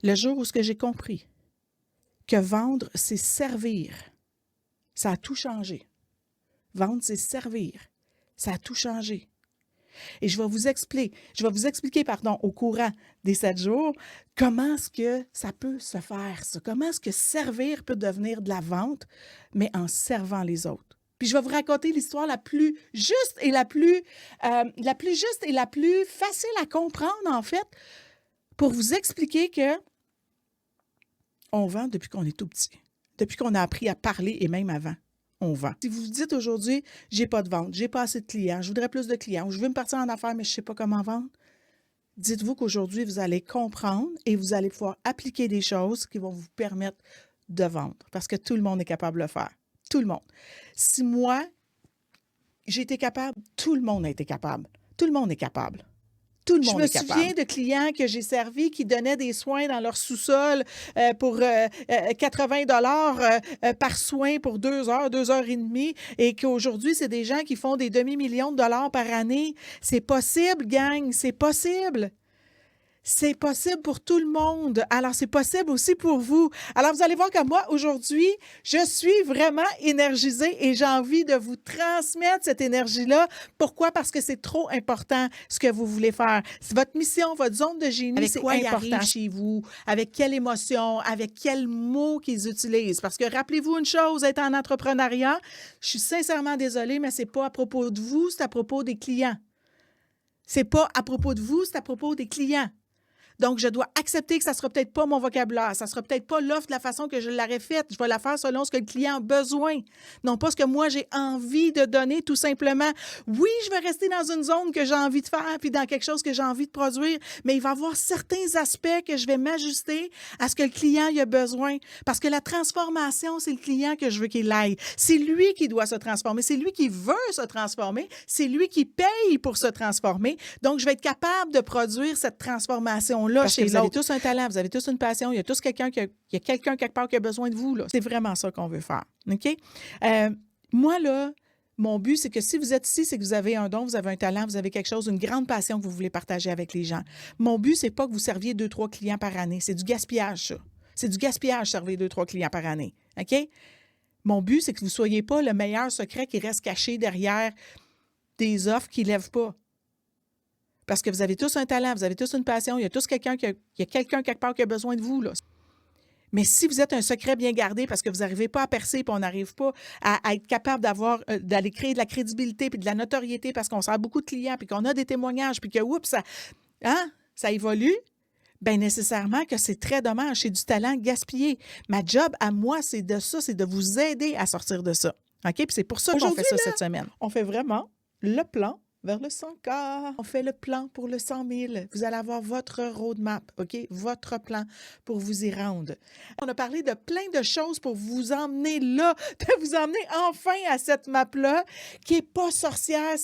Le jour où ce que j'ai compris que vendre, c'est servir, ça a tout changé. Vendre, c'est servir. Ça a tout changé. Et je vais vous expliquer, au courant des 7 jours, comment est-ce que ça peut se faire, ça. Comment est-ce que servir peut devenir de la vente, mais en servant les autres. Puis je vais vous raconter l'histoire la plus juste et la plus facile à comprendre, en fait, pour vous expliquer que on vend depuis qu'on est tout petit, depuis qu'on a appris à parler et même avant. On vend. Si vous vous dites aujourd'hui, j'ai pas de vente, j'ai pas assez de clients, je voudrais plus de clients, ou je veux me partir en affaires, mais je sais pas comment vendre, dites-vous qu'aujourd'hui, vous allez comprendre et vous allez pouvoir appliquer des choses qui vont vous permettre de vendre. Parce que tout le monde est capable de le faire. Tout le monde. Si moi, j'ai été capable, tout le monde a été capable. Tout le monde est capable. Tout le monde est capable. Je me souviens de clients que j'ai servis qui donnaient des soins dans leur sous-sol pour 80 $ par soin pour 2 heures, 2 heures et demie, et qu'aujourd'hui, c'est des gens qui font des demi-millions de dollars par année. C'est possible, gang, c'est possible. C'est possible pour tout le monde. Alors, c'est possible aussi pour vous. Alors, vous allez voir que moi, aujourd'hui, je suis vraiment énergisée et j'ai envie de vous transmettre cette énergie-là. Pourquoi? Parce que c'est trop important ce que vous voulez faire. C'est votre mission, votre zone de génie, c'est important chez vous. Avec quelle émotion, avec quels mots qu'ils utilisent. Parce que rappelez-vous une chose, être en entrepreneuriat, je suis sincèrement désolée, mais c'est pas à propos de vous, c'est à propos des clients. C'est pas à propos de vous, c'est à propos des clients. Donc, je dois accepter que ça ne sera peut-être pas mon vocabulaire, ça ne sera peut-être pas l'offre de la façon que je l'aurais faite. Je vais la faire selon ce que le client a besoin, non pas ce que moi j'ai envie de donner, tout simplement. Oui, je vais rester dans une zone que j'ai envie de faire, puis dans quelque chose que j'ai envie de produire, mais il va y avoir certains aspects que je vais m'ajuster à ce que le client il a besoin. Parce que la transformation, c'est le client que je veux qu'il aille. C'est lui qui doit se transformer, c'est lui qui veut se transformer, c'est lui qui paye pour se transformer. Donc, je vais être capable de produire cette transformation là, parce que vous avez tous un talent, vous avez tous une passion, il y a tous quelqu'un il y a quelqu'un quelque part qui a besoin de vous. Là. C'est vraiment ça qu'on veut faire. OK? Moi, là, mon but, c'est que si vous êtes ici, c'est que vous avez un don, vous avez un talent, vous avez quelque chose, une grande passion que vous voulez partager avec les gens. Mon but, c'est pas que vous serviez 2-3 clients par année. C'est du gaspillage, ça. C'est du gaspillage, servir 2-3 clients par année. OK? Mon but, c'est que vous ne soyez pas le meilleur secret qui reste caché derrière des offres qui ne lèvent pas. Parce que vous avez tous un talent, vous avez tous une passion, il y a tous quelqu'un il y a quelqu'un quelque part qui a besoin de vous. Là. Mais si vous êtes un secret bien gardé parce que vous n'arrivez pas à percer puis on n'arrive pas à être capable d'aller créer de la crédibilité puis de la notoriété parce qu'on sert beaucoup de clients puis qu'on a des témoignages puis que, oups, ça évolue, bien nécessairement que c'est très dommage. C'est du talent gaspillé. Ma job à moi, c'est de vous aider à sortir de ça. OK? Puis c'est pour ça qu'on fait ça cette semaine. On fait vraiment le plan vers le 100K. On fait le plan pour le 100 000. Vous allez avoir votre roadmap, OK? Votre plan pour vous y rendre. On a parlé de plein de choses pour vous emmener là, de vous emmener enfin à cette map-là qui n'est pas sorcière,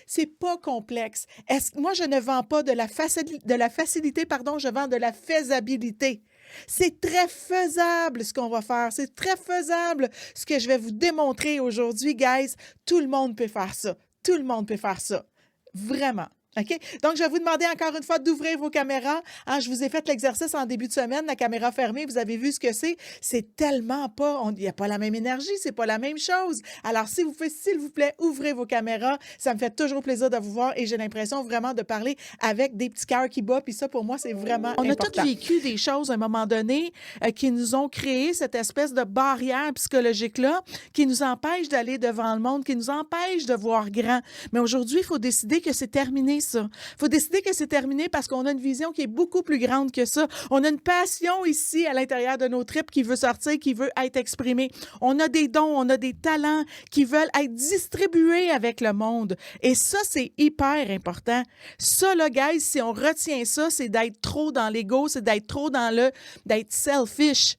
c'est pas complexe. Moi, je ne vends pas de la facilité, je vends de la faisabilité. C'est très faisable ce qu'on va faire. C'est très faisable ce que je vais vous démontrer aujourd'hui, guys. Tout le monde peut faire ça. Tout le monde peut faire ça. Vraiment. OK? Donc, je vais vous demander encore une fois d'ouvrir vos caméras. Je vous ai fait l'exercice en début de semaine, la caméra fermée, vous avez vu ce que c'est. C'est tellement pas, il n'y a pas la même énergie, c'est pas la même chose. Alors, s'il vous plaît, ouvrez vos caméras. Ça me fait toujours plaisir de vous voir et j'ai l'impression vraiment de parler avec des petits cœurs qui battent. Puis ça, pour moi, c'est vraiment important. On a tous vécu des choses à un moment donné qui nous ont créé cette espèce de barrière psychologique-là qui nous empêche d'aller devant le monde, qui nous empêche de voir grand. Mais aujourd'hui, il faut décider que c'est terminé. Il faut décider que c'est terminé parce qu'on a une vision qui est beaucoup plus grande que ça. On a une passion ici à l'intérieur de nos tripes qui veut sortir, qui veut être exprimée. On a des dons, on a des talents qui veulent être distribués avec le monde. Et ça, c'est hyper important. Ça, là, guys, si on retient ça, c'est d'être trop dans l'ego, c'est d'être trop d'être selfish.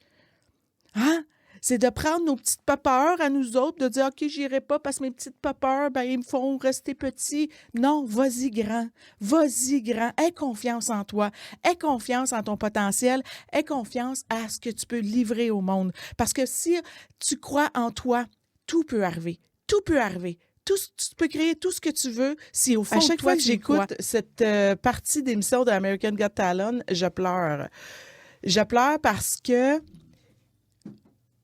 Hein? C'est de prendre nos petites peurs à nous autres, de dire « OK, j'irai pas parce que mes petites peurs, ils me font rester petits. » Non, vas-y grand. Vas-y grand. Aie confiance en toi. Aie confiance en ton potentiel. Aie confiance à ce que tu peux livrer au monde. Parce que si tu crois en toi, tout peut arriver. Tout peut arriver. Tu peux créer tout ce que tu veux si au fond, à chaque fois que j'écoute cette partie d'émission de American Got Talent, je pleure. Je pleure parce que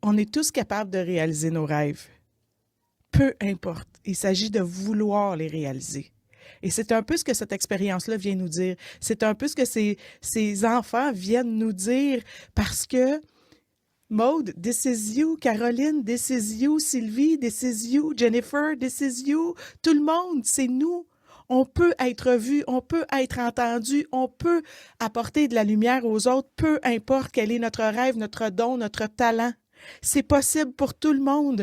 on est tous capables de réaliser nos rêves. Peu importe. Il s'agit de vouloir les réaliser. Et c'est un peu ce que cette expérience-là vient nous dire. C'est un peu ce que ces enfants viennent nous dire parce que Maude, this is you. Caroline, this is you. Sylvie, this is you. Jennifer, this is you. Tout le monde, c'est nous. On peut être vu, on peut être entendu, on peut apporter de la lumière aux autres, peu importe quel est notre rêve, notre don, notre talent. C'est possible pour tout le monde.